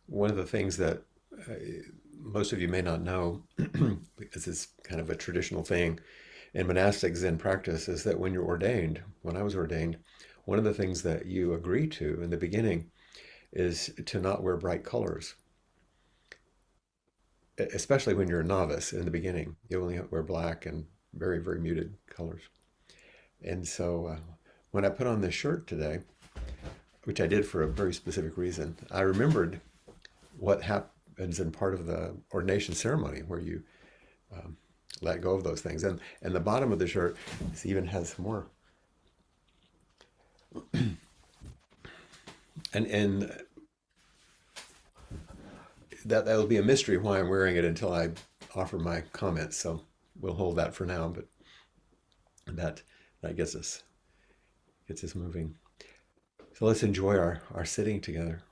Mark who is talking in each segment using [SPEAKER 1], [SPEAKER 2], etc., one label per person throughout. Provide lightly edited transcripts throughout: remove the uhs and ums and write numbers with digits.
[SPEAKER 1] One of the things that uh, most of you may not know, because it's kind of a traditional thing in monastic Zen practice, is that when you're ordained, when I was ordained, one of the things that you agree to in the beginning is to not wear bright colors, especially when you're a novice in the beginning. You only wear black and very, very muted colors. And so when I put on this shirt today, which I did for a very specific reason, I remembered what happens in part of the ordination ceremony where you um, let go of those things. And the bottom of the shirt even has more. And that'll be a mystery why I'm wearing it until I offer my comments. So we'll hold that for now. But that that gets us moving. So let's enjoy our sitting together.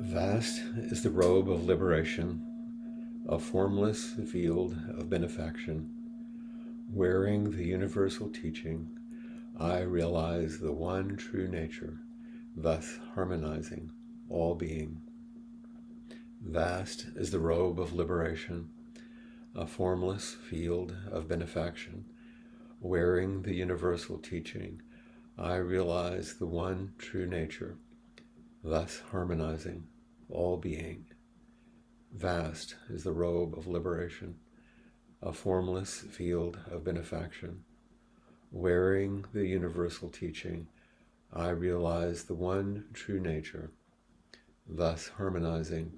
[SPEAKER 1] Vast is the robe of liberation, a formless field of benefaction. Wearing the universal teaching, I realize the one true nature, thus harmonizing all being. Vast is the robe of liberation, a formless field of benefaction. Wearing the universal teaching, I realize the one true nature, thus harmonizing all being. Vast is the robe of liberation, a formless field of benefaction. Wearing the universal teaching, I realize the one true nature, thus harmonizing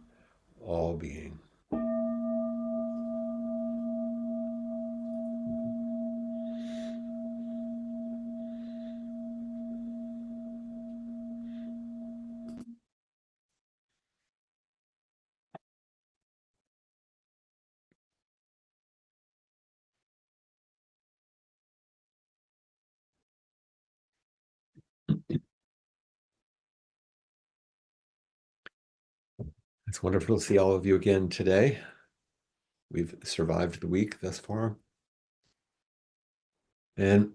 [SPEAKER 1] all being. It's wonderful to see all of you again today. We've survived the week thus far. And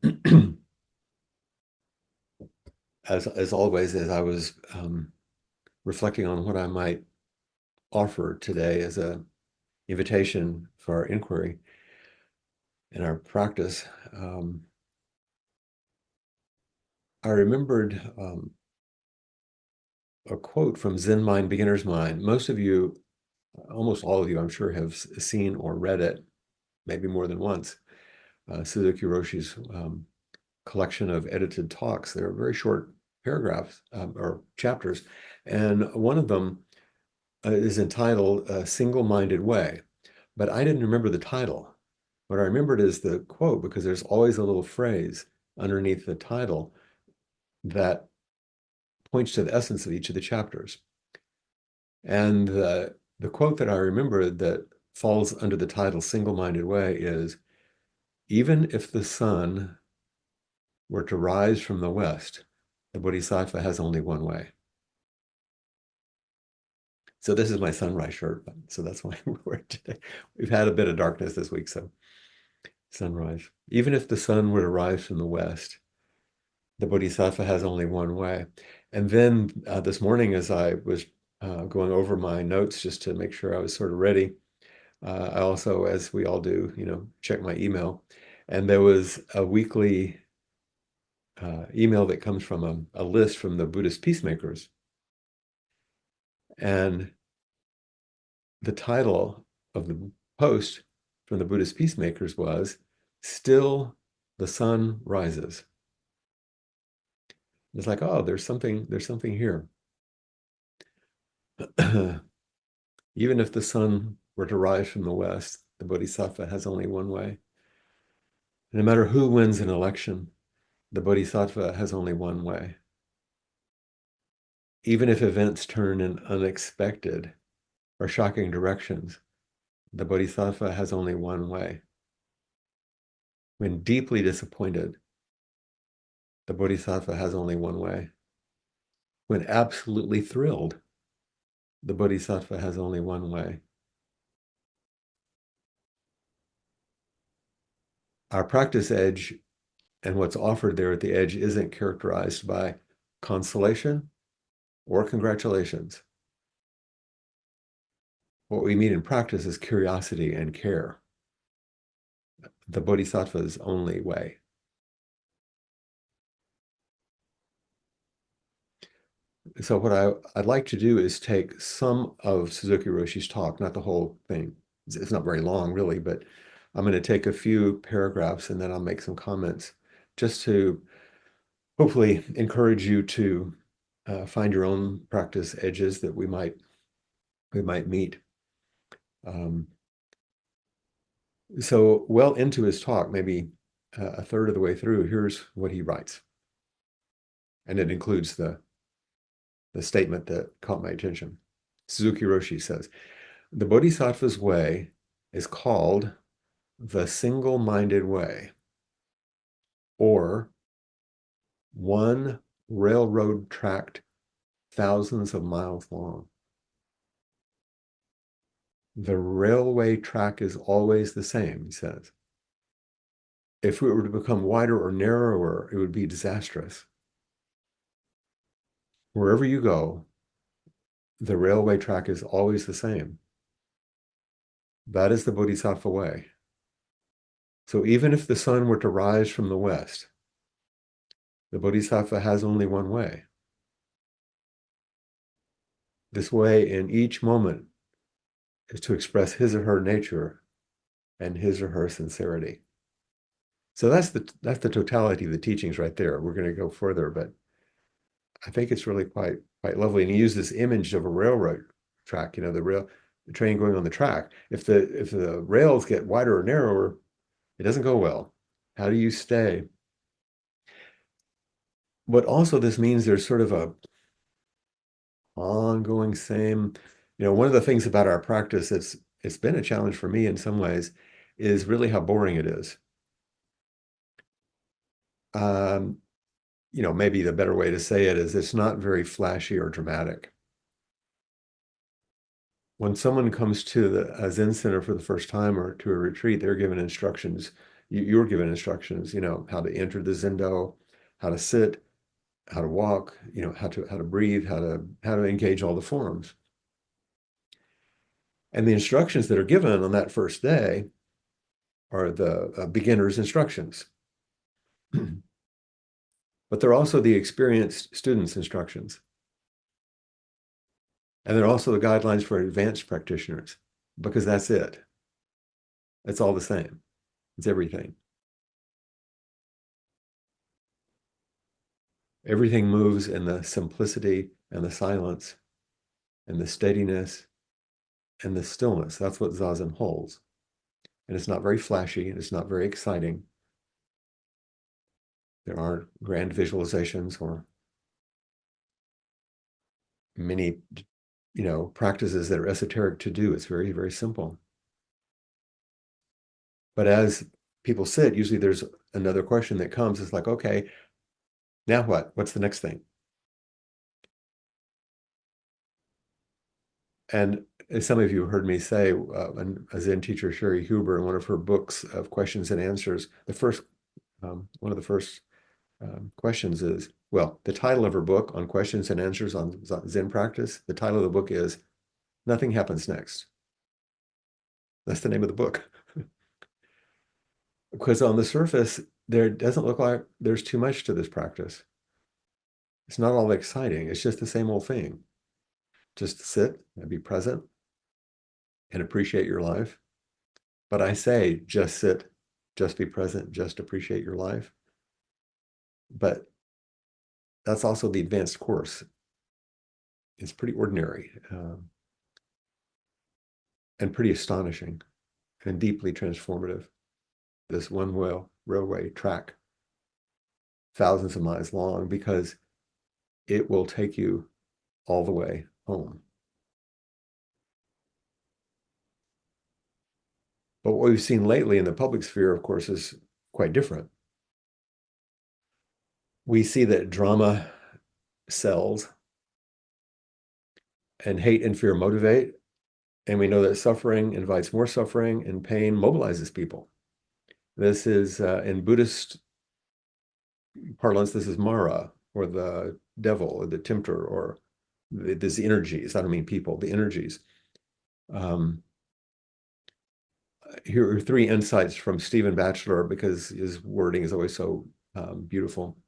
[SPEAKER 1] as always, as I was reflecting on what I might offer today as an invitation for our inquiry and our practice, I remembered a quote from Zen Mind, Beginner's Mind. Most of you, almost all of you, I'm sure, have seen or read it, maybe more than once. Suzuki Roshi's collection of edited talks. They're very short paragraphs or chapters, and one of them is entitled Single-Minded Way. But I didn't remember the title. What I remembered is the quote, because there's always a little phrase underneath the title that points to the essence of each of the chapters. And the quote that I remember that falls under the title Single-Minded Way is, even if the sun were to rise from the west, the Bodhisattva has only one way. So this is my sunrise shirt, so that's why we wear it today. We've had a bit of darkness this week, so sunrise. Even if the sun were to rise from the west, the Bodhisattva has only one way. And then this morning, as I was going over my notes just to make sure I was sort of ready, I also, as we all do, check my email. And there was a weekly email that comes from a list from the Buddhist peacemakers. And the title of the post from the Buddhist peacemakers was, Still the Sun Rises. It's like, oh, there's something here. Even if the sun were to rise from the west, the Bodhisattva has only one way. No matter who wins an election, the Bodhisattva has only one way. Even if events turn in unexpected or shocking directions, the Bodhisattva has only one way. When deeply disappointed, the Bodhisattva has only one way. When absolutely thrilled, the Bodhisattva has only one way. Our practice edge and what's offered there at the edge isn't characterized by consolation or congratulations. What we mean in practice is curiosity and care, the Bodhisattva's only way. So what I'd like to do is take some of Suzuki Roshi's talk, not the whole thing. It's not very long, really, but I'm going to take a few paragraphs and then I'll make some comments just to hopefully encourage you to find your own practice edges that we might meet. So well into his talk, maybe a third of the way through, here's what he writes. And it includes the statement that caught my attention. Suzuki Roshi says, the Bodhisattva's way is called the single-minded way, or one railroad tract thousands of miles long. The railway track is always the same, he says. If it were to become wider or narrower, it would be disastrous. Wherever you go, the railway track is always the same. That is the Bodhisattva way. So even if the sun were to rise from the west, the Bodhisattva has only one way. This way in each moment is to express his or her nature and his or her sincerity. So that's the totality of the teachings right there. We're going to go further, but I think it's really quite lovely. And he used this image of a railroad track, the train going on the track. If the rails get wider or narrower, it doesn't go well. How do you stay? But also this means there's sort of a ongoing same, one of the things about our practice it's been a challenge for me in some ways is really how boring it is. Um, maybe the better way to say it is it's not very flashy or dramatic. When someone comes to a Zen center for the first time or to a retreat, they're given instructions. You're given instructions, how to enter the Zendo, how to sit, how to walk, how to breathe, how to engage all the forms. And the instructions that are given on that first day are the beginner's instructions. But they're also the experienced student's instructions. And they're also the guidelines for advanced practitioners, because that's it. It's all the same. It's everything. Everything moves in the simplicity and the silence and the steadiness and the stillness. That's what Zazen holds. And it's not very flashy and it's not very exciting. There aren't grand visualizations or many, practices that are esoteric to do. It's very, very simple. But as people sit, usually there's another question that comes. It's like, okay, now what? What's the next thing? And as some of you heard me say, a Zen teacher, Sherry Huber, in one of her books of questions and answers, one of the first questions is, well, the title of her book on questions and answers on Zen practice, the title of the book is Nothing Happens Next. That's the name of the book. Because on the surface, there doesn't look like there's too much to this practice. It's not all exciting. It's just the same old thing. Just sit and be present and appreciate your life. But I say, just sit, just be present, just appreciate your life. But that's also the advanced course. It's pretty ordinary and pretty astonishing and deeply transformative. This railway track, thousands of miles long, because it will take you all the way home. But what we've seen lately in the public sphere, of course, is quite different. We see that drama sells and hate and fear motivate. And we know that suffering invites more suffering and pain mobilizes people. This is, in Buddhist parlance, this is Mara, or the devil, or the tempter, or these energies. I don't mean people, the energies. Here are three insights from Stephen Batchelor, because his wording is always so beautiful.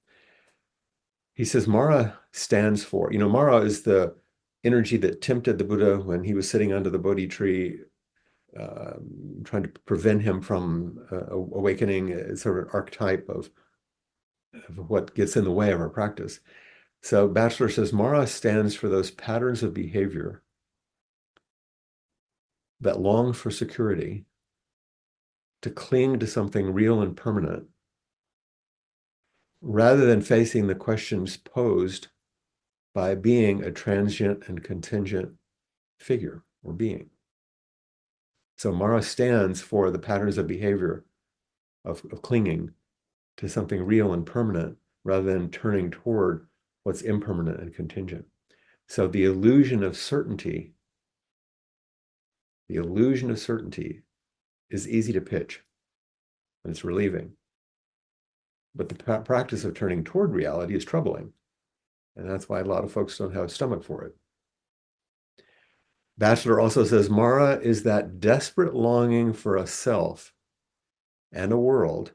[SPEAKER 1] He says Mara stands for, Mara is the energy that tempted the Buddha when he was sitting under the Bodhi tree, trying to prevent him from awakening. It's sort of an archetype of what gets in the way of our practice. So Batchelor says Mara stands for those patterns of behavior that long for security, to cling to something real and permanent, rather than facing the questions posed by being a transient and contingent figure or being. So Mara stands for the patterns of behavior of clinging to something real and permanent, rather than turning toward what's impermanent and contingent. So the illusion of certainty The illusion of certainty is easy to pitch and it's relieving. But the practice of turning toward reality is troubling. And that's why a lot of folks don't have a stomach for it. Batchelor also says Mara is that desperate longing for a self and a world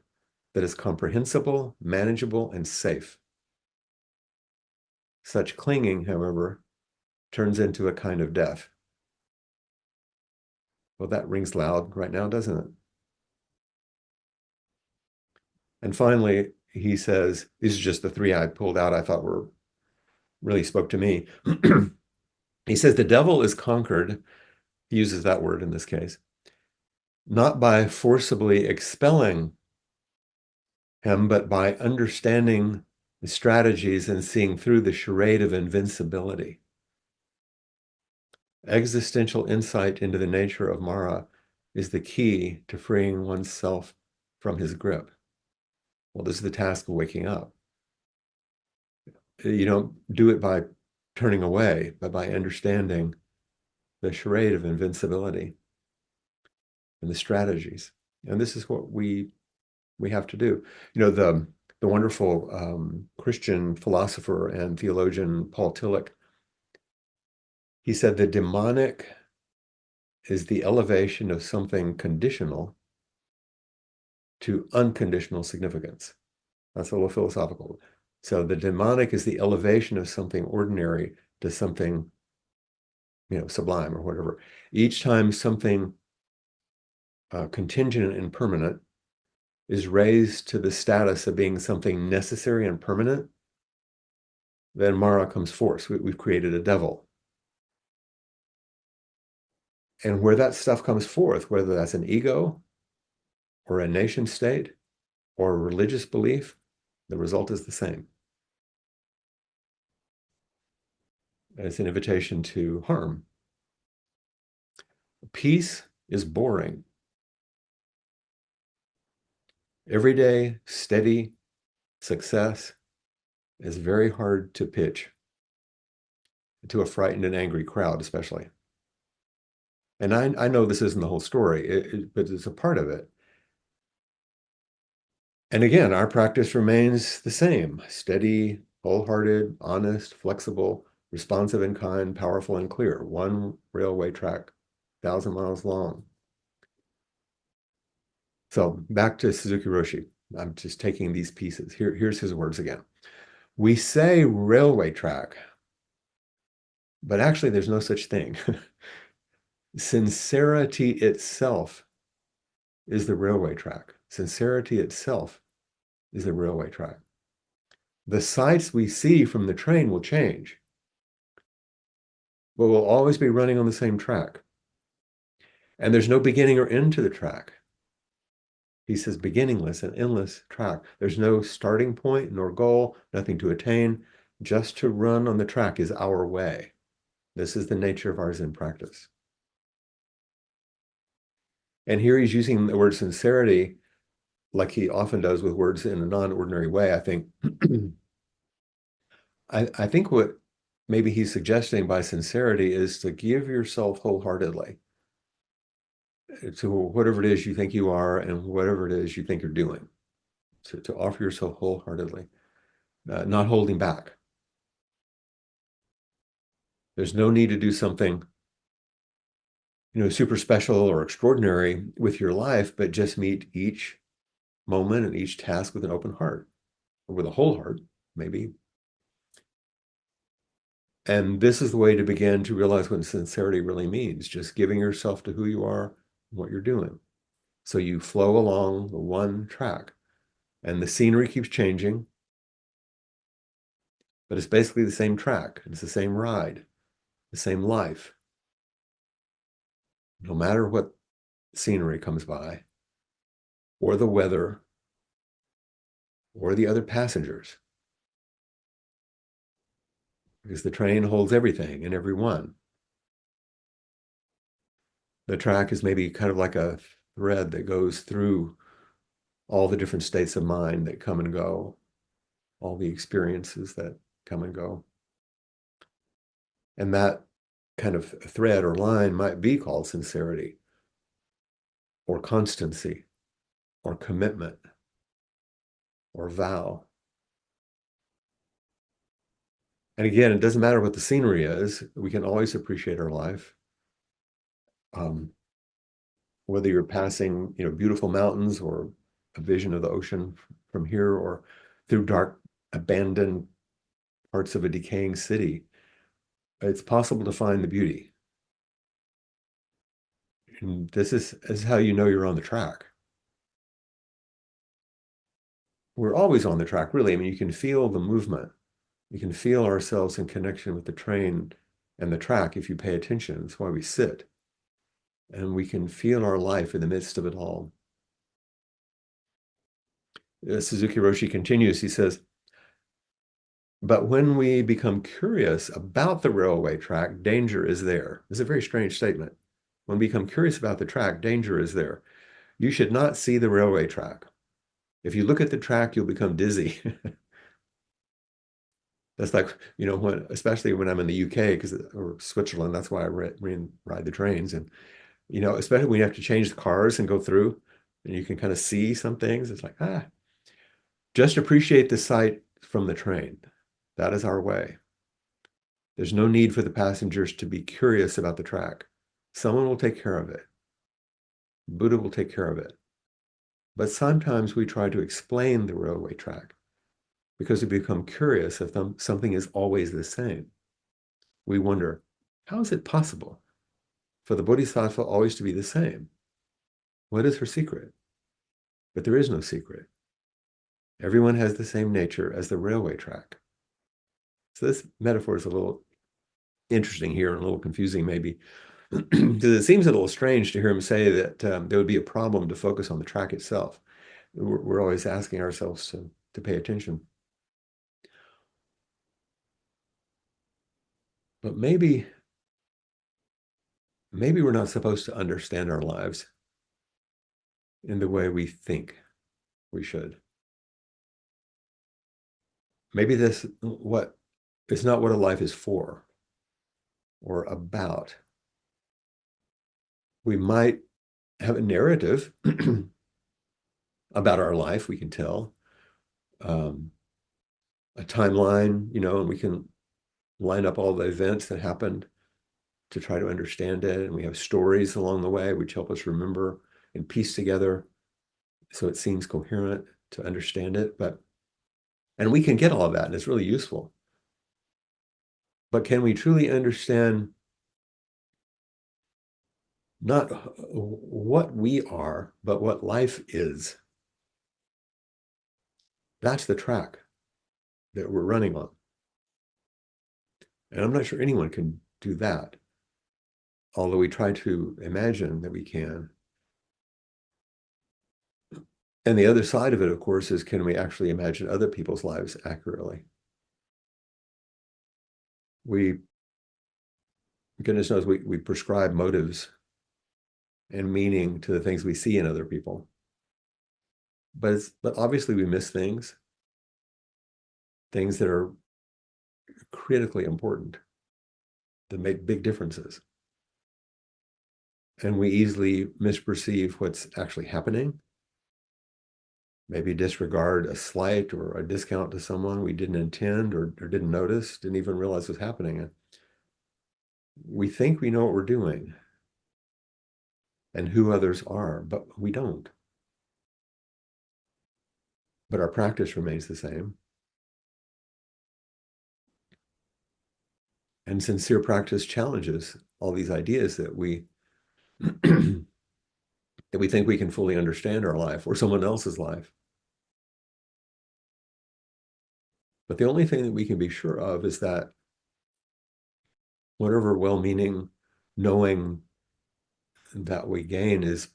[SPEAKER 1] that is comprehensible, manageable, and safe. Such clinging, however, turns into a kind of death. Well, that rings loud right now, doesn't it? And finally, he says, these are just the three I pulled out I thought were really spoke to me. He says the devil is conquered, he uses that word in this case, not by forcibly expelling him, but by understanding the strategies and seeing through the charade of invincibility. Existential insight into the nature of Mara is the key to freeing oneself from his grip. Well, this is the task of waking up. You don't do it by turning away, but by understanding the charade of invincibility and the strategies. And this is what we have to do. You know, the wonderful Christian philosopher and theologian Paul Tillich, he said the demonic is the elevation of something conditional to unconditional significance. That's a little philosophical. So the demonic is the elevation of something ordinary to something, sublime or whatever. Each time something contingent and permanent is raised to the status of being something necessary and permanent, then Mara comes forth. We've created a devil. And where that stuff comes forth, whether that's an ego or a nation state or a religious belief, the result is the same. It's an invitation to harm. Peace is boring. Everyday, steady success is very hard to pitch to a frightened and angry crowd, especially. And I know this isn't the whole story, but it's a part of it. And again, our practice remains the same: steady, wholehearted, honest, flexible, responsive and kind, powerful and clear. One railway track, 1,000 miles long. So back to Suzuki Roshi. I'm just taking these pieces. Here's his words again. We say railway track, but actually there's no such thing. Sincerity itself is the railway track. Sincerity itself is the railway track. The sights we see from the train will change, but we'll always be running on the same track. And there's no beginning or end to the track. He says beginningless and endless track. There's no starting point nor goal, nothing to attain. Just to run on the track is our way. This is the nature of our Zen practice. And here he's using the word sincerity like he often does with words in a non-ordinary way, I think. I think what maybe he's suggesting by sincerity is to give yourself wholeheartedly to whatever it is you think you are and whatever it is you think you're doing. To offer yourself wholeheartedly, not holding back. There's no need to do something, super special or extraordinary with your life, but just meet each moment and each task with an open heart, or with a whole heart, maybe. And this is the way to begin to realize what sincerity really means, just giving yourself to who you are and what you're doing. So you flow along the one track, and the scenery keeps changing, but it's basically the same track. It's the same ride, the same life. No matter what scenery comes by, or the weather, or the other passengers, because the train holds everything and everyone. The track is maybe kind of like a thread that goes through all the different states of mind that come and go, all the experiences that come and go. And that kind of thread or line might be called sincerity or constancy or commitment or vow. And again, it doesn't matter what the scenery is. We can always appreciate our life. Um, whether you're passing, beautiful mountains or a vision of the ocean from here or through dark, abandoned parts of a decaying city, it's possible to find the beauty. And this is how you know you're on the track. We're always on the track, really. I mean, you can feel the movement. You can feel ourselves in connection with the train and the track if you pay attention. That's why we sit. And we can feel our life in the midst of it all. Suzuki Roshi continues, he says, but when we become curious about the railway track, danger is there. It's a very strange statement. When we become curious about the track, danger is there. You should not see the railway track. If you look at the track, you'll become dizzy. That's like, especially when I'm in the UK or Switzerland, that's why I ride the trains. And, especially when you have to change the cars and go through and you can kind of see some things, it's like, just appreciate the sight from the train. That is our way. There's no need for the passengers to be curious about the track. Someone will take care of it. Buddha will take care of it. But sometimes we try to explain the railway track because we become curious if something is always the same. We wonder, how is it possible for the Bodhisattva always to be the same? What is her secret? But there is no secret. Everyone has the same nature as the railway track. So this metaphor is a little interesting here and a little confusing maybe, because it seems a little strange to hear him say that there would be a problem to focus on the track itself. We're always asking ourselves to pay attention. But maybe we're not supposed to understand our lives in the way we think we should. Maybe it's not what a life is for or about. We might have a narrative about our life, we can tell, a timeline, and we can line up all the events that happened to try to understand it. And we have stories along the way which help us remember and piece together so it seems coherent to understand it. And we can get all of that, and it's really useful. But can we truly understand not what we are, but what life is? That's the track that we're running on. And I'm not sure anyone can do that, although we try to imagine that we can. And the other side of it, of course, is can we actually imagine other people's lives accurately? Goodness knows, we prescribe motives and meaning to the things we see in other people. But obviously we miss things that are critically important, that make big differences. And we easily misperceive what's actually happening, maybe disregard a slight or a discount to someone we didn't intend or didn't notice, didn't even realize was happening. And we think we know what we're doing and who others are, but we don't. But our practice remains the same. And sincere practice challenges all these ideas that we that we think we can fully understand our life or someone else's life. But the only thing that we can be sure of is that whatever well-meaning knowing that we gain is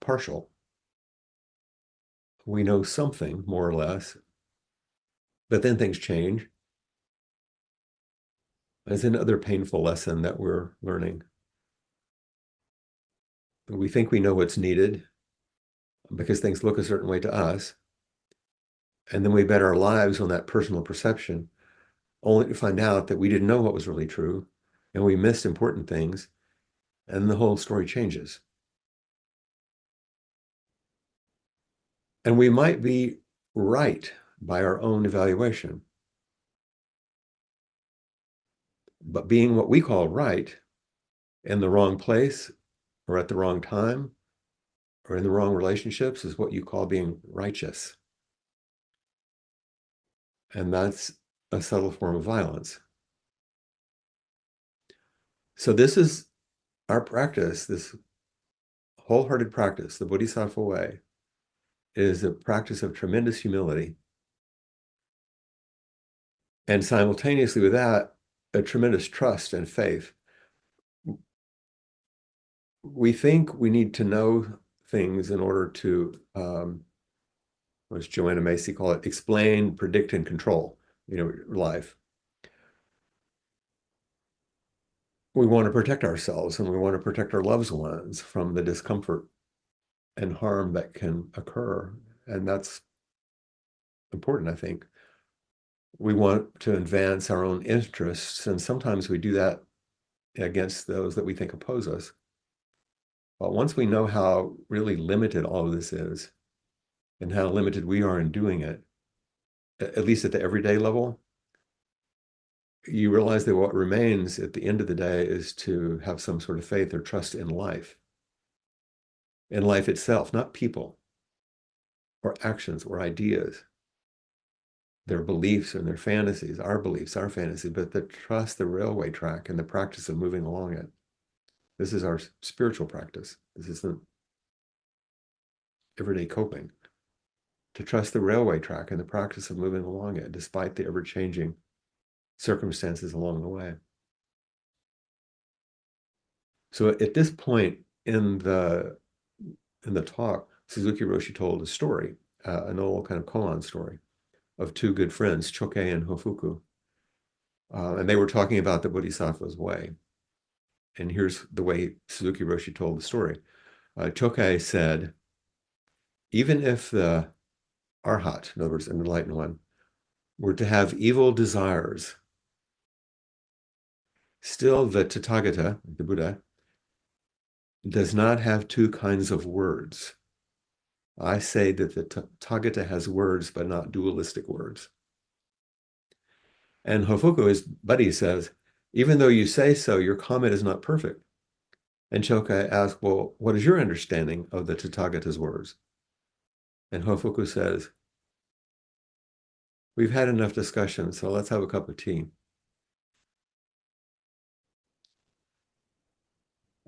[SPEAKER 1] partial. We know something, more or less, but then things change. It's another painful lesson that we're learning. We think we know what's needed because things look a certain way to us. And then we bet our lives on that personal perception, only to find out that we didn't know what was really true. and we missed important things, and the whole story changes. And we might be right by our own evaluation, but being what we call right in the wrong place or at the wrong time or in the wrong relationships is what you call being righteous. And that's a subtle form of violence. So this is our practice, this wholehearted practice, the Bodhisattva way, is a practice of tremendous humility. And simultaneously with that, a tremendous trust and faith. We think we need to know things in order to, what does Joanna Macy call it? Explain, predict, and control, life. We want to protect ourselves and we want to protect our loved ones from the discomfort and harm that can occur. And that's important, I think. We want to advance our own interests, and sometimes we do that against those that we think oppose us. But once we know how really limited all of this is and how limited we are in doing it, at least at the everyday level, you realize that what remains at the end of the day is to have some sort of faith or trust in life itself, not people or actions or ideas, their beliefs and their fantasies, our beliefs, our fantasies, but the trust the railway track and the practice of moving along it. This is our spiritual practice. This isn't everyday coping. To trust the railway track and the practice of moving along it, despite the ever-changing circumstances along the way. So at this point in the talk, Suzuki Roshi told a story, an old kind of koan story of two good friends, Chokei and Hofuku. And they were talking about the Bodhisattva's way. And here's the way Suzuki Roshi told the story. Chokei said, even if the Arhat, in other words, an enlightened one, were to have evil desires, still the Tathagata, the Buddha, does not have two kinds of words. I say that the Tathagata has words, but not dualistic words. And Hofuku, his buddy, says, even though you say so, your comment is not perfect. And Chokei asks, well, what is your understanding of the Tathagata's words? And Hofuku says, we've had enough discussion, so let's have a cup of tea.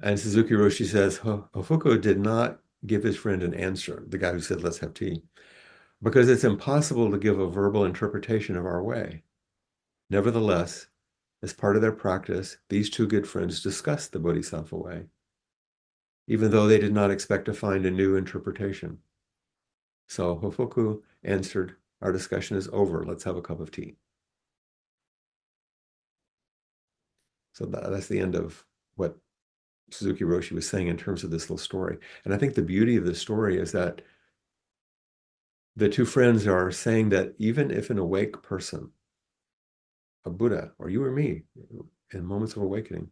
[SPEAKER 1] And Suzuki Roshi says, Hofuku did not give his friend an answer, the guy who said, let's have tea, because it's impossible to give a verbal interpretation of our way. Nevertheless, as part of their practice, these two good friends discussed the Bodhisattva way, even though they did not expect to find a new interpretation. So Hofuku answered, our discussion is over. Let's have a cup of tea. So that's the end of what Suzuki Roshi was saying in terms of this little story. And I think the beauty of the story is that the two friends are saying that even if an awake person, a Buddha, or you or me, in moments of awakening,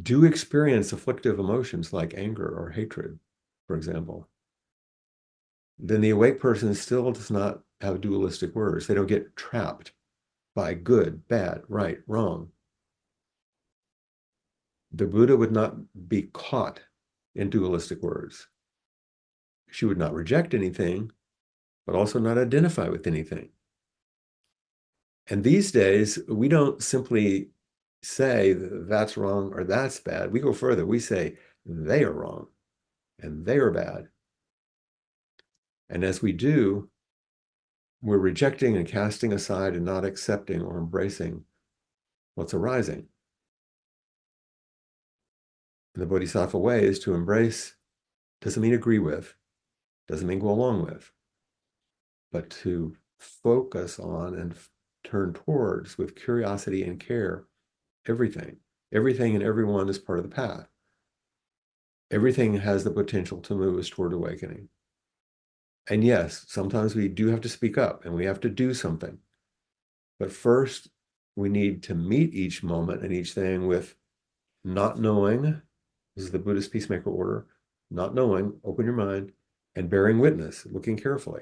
[SPEAKER 1] do experience afflictive emotions like anger or hatred, for example, then the awake person still does not have dualistic words. They don't get trapped by good, bad, right, wrong. The Buddha would not be caught in dualistic words. She would not reject anything, but also not identify with anything. And these days, we don't simply say that's wrong or that's bad. We go further. We say they are wrong and they are bad. And as we do, we're rejecting and casting aside and not accepting or embracing what's arising. And the Bodhisattva way is to embrace, doesn't mean agree with, doesn't mean go along with, but to focus on and turn towards with curiosity and care everything. Everything and everyone is part of the path. Everything has the potential to move us toward awakening. And yes, sometimes we do have to speak up and we have to do something. But first, we need to meet each moment and each thing with not knowing. This is the Buddhist peacemaker order. Not knowing, open your mind, and bearing witness, looking carefully.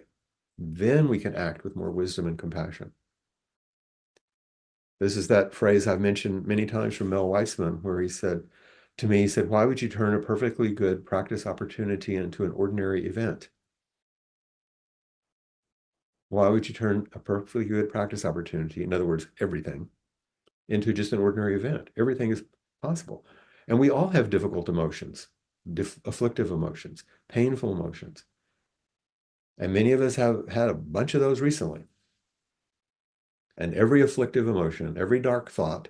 [SPEAKER 1] Then we can act with more wisdom and compassion. This is that phrase I've mentioned many times from Mel Weissman, where he said to me, he said, why would you turn a perfectly good practice opportunity into an ordinary event? Why would you turn a perfectly good practice opportunity, in other words, everything, into just an ordinary event? Everything is possible. And we all have difficult emotions, afflictive emotions, painful emotions. And many of us have had a bunch of those recently. And every afflictive emotion, every dark thought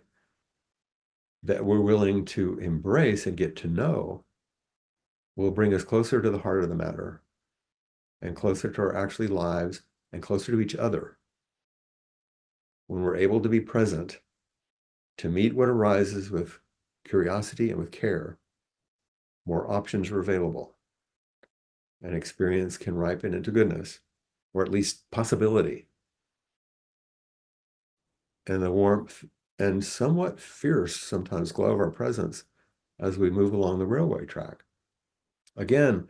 [SPEAKER 1] that we're willing to embrace and get to know will bring us closer to the heart of the matter and closer to our actually lives and closer to each other. When we're able to be present to meet what arises with curiosity and with care, more options are available and experience can ripen into goodness, or at least possibility. And the warmth and somewhat fierce sometimes glow of our presence as we move along the railway track. Again,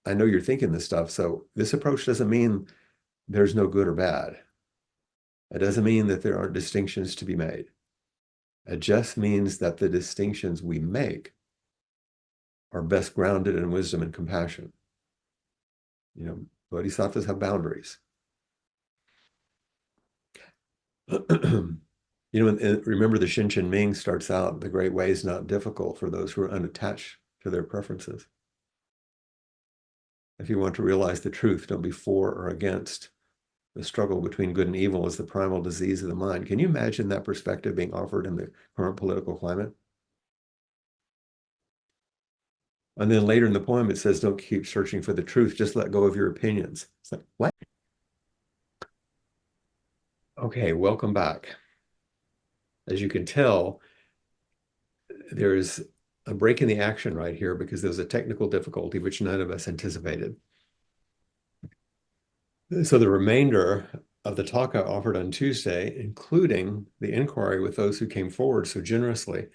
[SPEAKER 1] I know you're thinking this stuff, so this approach doesn't mean there's no good or bad. It doesn't mean that there aren't distinctions to be made. It just means that the distinctions we make are best grounded in wisdom and compassion. You know, bodhisattvas have boundaries. You know, and remember the Shinchen Ming starts out, the great way is not difficult for those who are unattached to their preferences. If you want to realize the truth, don't be for or against. The struggle between good and evil is the primal disease of the mind. Can you imagine that perspective being offered in the current political climate? And then later in the poem, it says, don't keep searching for the truth, just let go of your opinions. It's like, what? Okay, welcome back. As you can tell, there's a break in the action right here because there's a technical difficulty which none of us anticipated. So the remainder of the talk I offered on Tuesday, including the inquiry with those who came forward so generously,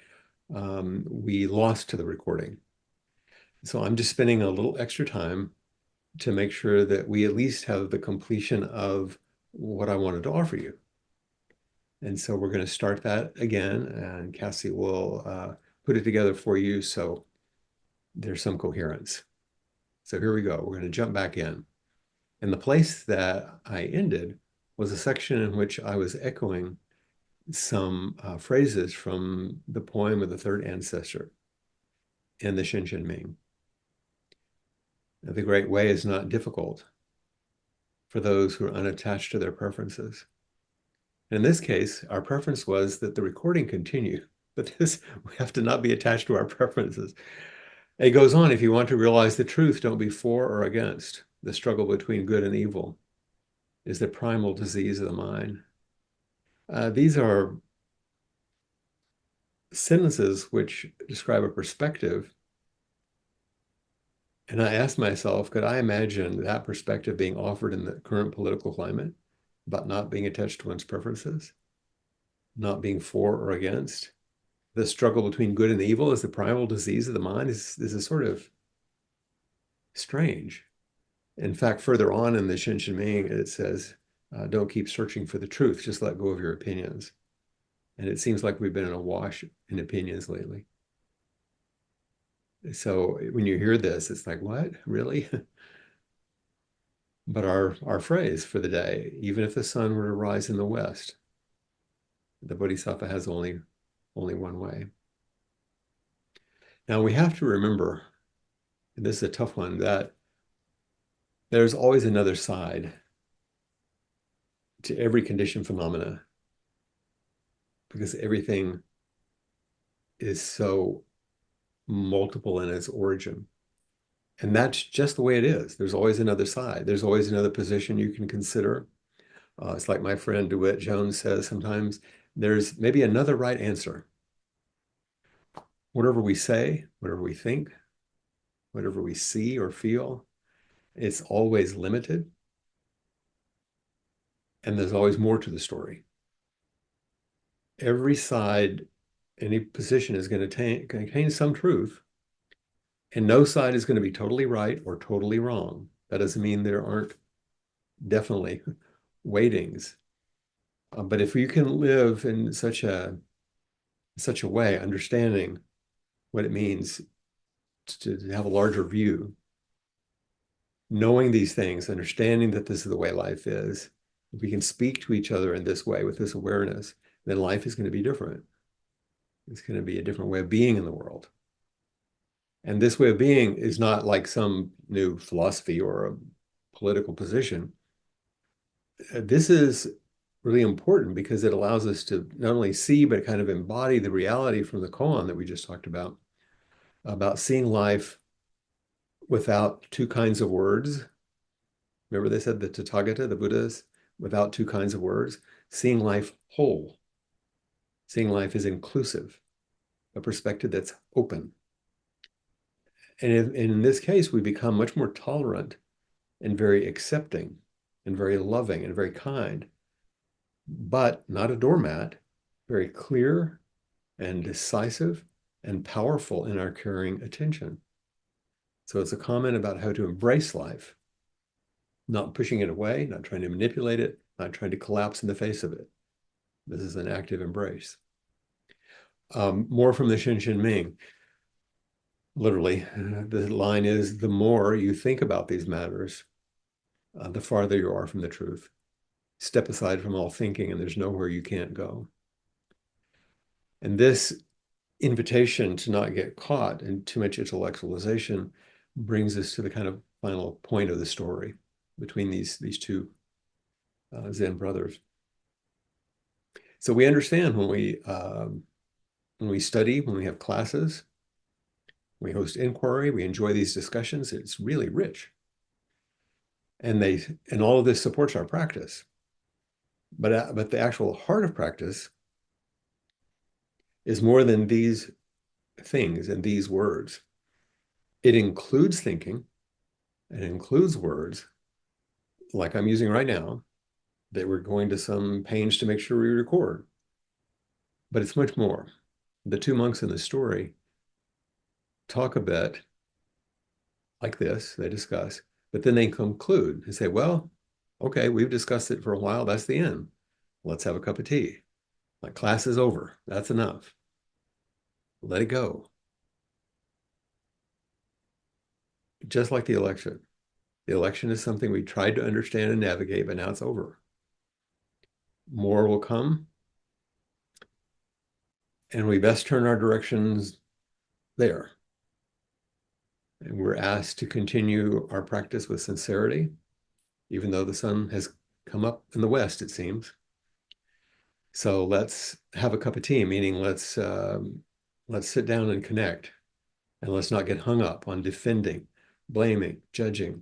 [SPEAKER 1] we lost to the recording. So I'm just spending a little extra time to make sure that we at least have the completion of what I wanted to offer you. And so we're going to start that again, and Cassie will put it together for you so there's some coherence. So here we go. We're going to jump back in. And the place that I ended was a section in which I was echoing some phrases from the poem of the third ancestor in the Shinchen Ming. The great way is not difficult for those who are unattached to their preferences. In this case, our preference was that the recording continue, but this, we have to not be attached to our preferences. It goes on, if you want to realize the truth, don't be for or against. The struggle between good and evil is the primal disease of the mind. These are sentences which describe a perspective. And I asked myself, could I imagine that perspective being offered in the current political climate about not being attached to one's preferences, not being for or against? The struggle between good and evil is the primal disease of the mind. This is sort of strange. In fact, further on in the Shin Ming, it says, don't keep searching for the truth, just let go of your opinions. And it seems like we've been in a wash in opinions lately. So when you hear this, it's like, what, really? But our phrase for the day, even if the sun were to rise in the west, the Bodhisattva has only one way. Now we have to remember, and this is a tough one, that there's always another side to every conditioned phenomena because everything is so multiple in its origin. And that's just the way it is. There's always another side. There's always another position you can consider. It's like my friend DeWitt Jones says sometimes, there's maybe another right answer. Whatever we say, whatever we think, whatever we see or feel, it's always limited. And there's always more to the story. every side, any position is going to contain some truth, and no side is going to be totally right or totally wrong. That doesn't mean there aren't definitely weightings. But if you can live in such a way, understanding what it means to have a larger view, knowing these things, understanding that this is the way life is, if we can speak to each other in this way with this awareness, then life is going to be different. It's going to be a different way of being in the world. And this way of being is not like some new philosophy or a political position. This is really important because it allows us to not only see, but kind of embody the reality from the koan that we just talked about seeing life without two kinds of words. Remember they said the Tathagata, the Buddhas, without two kinds of words, seeing life whole, seeing life as inclusive, a perspective that's open. And in this case, we become much more tolerant and very accepting and very loving and very kind, but not a doormat, very clear and decisive and powerful in our caring attention. So it's a comment about how to embrace life, not pushing it away, not trying to manipulate it, not trying to collapse in the face of it. This is an active embrace. More from the Shin Ming. Literally, the line is, the more you think about these matters, the farther you are from the truth. Step aside from all thinking and there's nowhere you can't go. And this invitation to not get caught in too much intellectualization brings us to the kind of final point of the story between these two Zen brothers. So we understand when we study, when we have classes, we host inquiry, we enjoy these discussions, it's really rich. And all of this supports our practice. But the actual heart of practice is more than these things and these words. It includes thinking, it includes words like I'm using right now, that we're going to some pains to make sure we record. But it's much more. The two monks in the story talk a bit like this, they discuss, but then they conclude and say, well, okay, we've discussed it for a while, that's the end. Let's have a cup of tea. Like, class is over, that's enough. Let it go. Just like the election. The election is something we tried to understand and navigate, but now it's over. More will come, and we best turn our directions there. And we're asked to continue our practice with sincerity, even though the sun has come up in the west, it seems. So let's have a cup of tea, meaning let's sit down and connect, and let's not get hung up on defending, blaming, judging.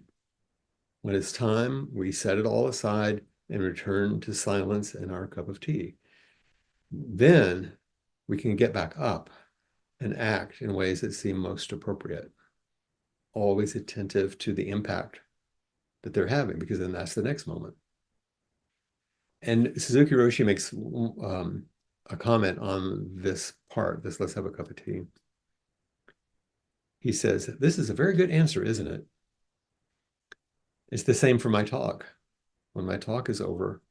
[SPEAKER 1] When it's time, we set it all aside and return to silence and our cup of tea. Then we can get back up and act in ways that seem most appropriate, always attentive to the impact that they're having, because then that's the next moment. And Suzuki Roshi makes a comment on this part, this let's have a cup of tea. He says, this is a very good answer, isn't it? It's the same for my talk. When my talk is over,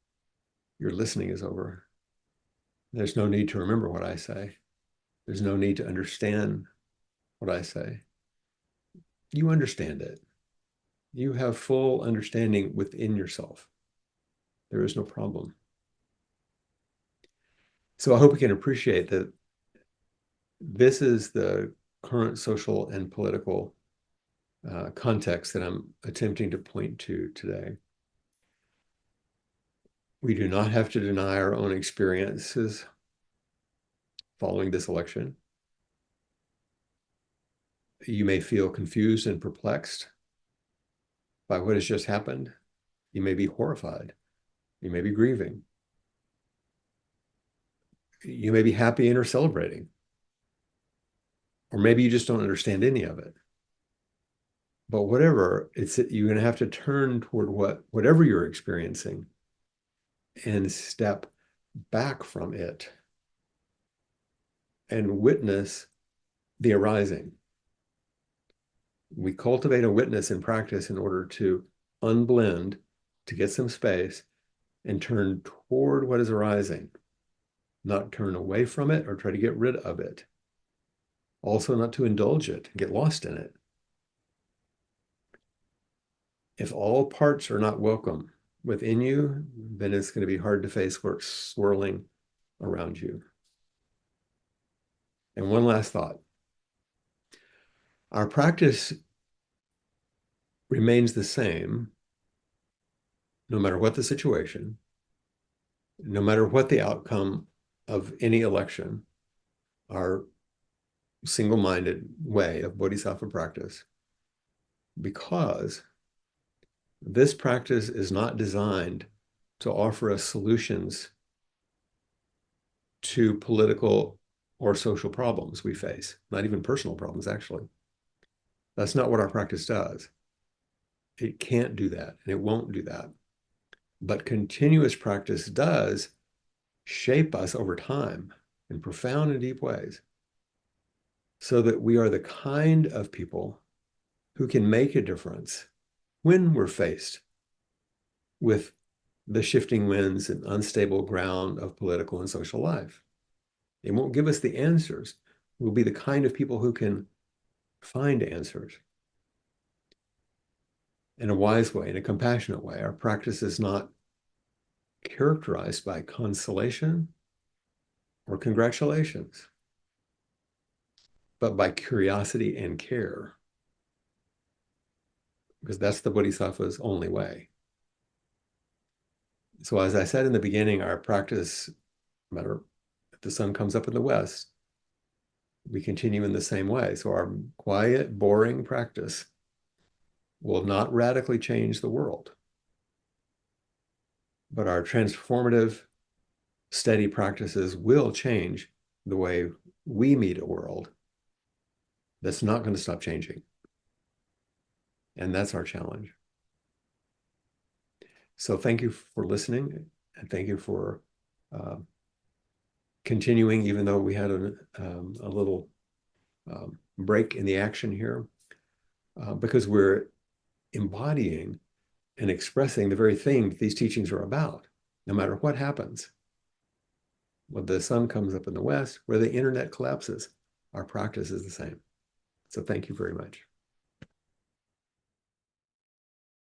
[SPEAKER 1] your listening is over. There's no need to remember what I say. There's no need to understand what I say. You understand it. You have full understanding within yourself. There is no problem. So I hope we can appreciate that this is the current social and political context that I'm attempting to point to today. We do not have to deny our own experiences following this election. You may feel confused and perplexed by what has just happened. You may be horrified. You may be grieving. You may be happy and are celebrating. Or maybe you just don't understand any of it. But whatever, you're going to have to turn toward whatever you're experiencing and step back from it and witness the arising. We cultivate a witness in practice in order to unblend, to get some space, and turn toward what is arising, not turn away from it or try to get rid of it. Also, not to indulge it and get lost in it. If all parts are not welcome within you, then it's going to be hard to face what's swirling around you. And one last thought. Our practice remains the same no matter what the situation, no matter what the outcome of any election, our single-minded way of bodhisattva practice, because this practice is not designed to offer us solutions to political or social problems we face, not even personal problems, actually. That's not what our practice does. It can't do that, and it won't do that. But continuous practice does shape us over time in profound and deep ways, so that we are the kind of people who can make a difference when we're faced with the shifting winds and unstable ground of political and social life. It won't give us the answers. We'll be the kind of people who can find answers in a wise way, in a compassionate way. Our practice is not characterized by consolation or congratulations, but by curiosity and care, because that's the Bodhisattva's only way. So as I said in the beginning, our practice, no matter if the sun comes up in the west, we continue in the same way. So our quiet, boring practice will not radically change the world, but our transformative, steady practices will change the way we meet a world that's not going to stop changing. And that's our challenge. So thank you for listening, and thank you for continuing, even though we had a little break in the action here, because we're embodying and expressing the very thing that these teachings are about, no matter what happens. Whether the sun comes up in the west, where the internet collapses, our practice is the same. So thank you very much.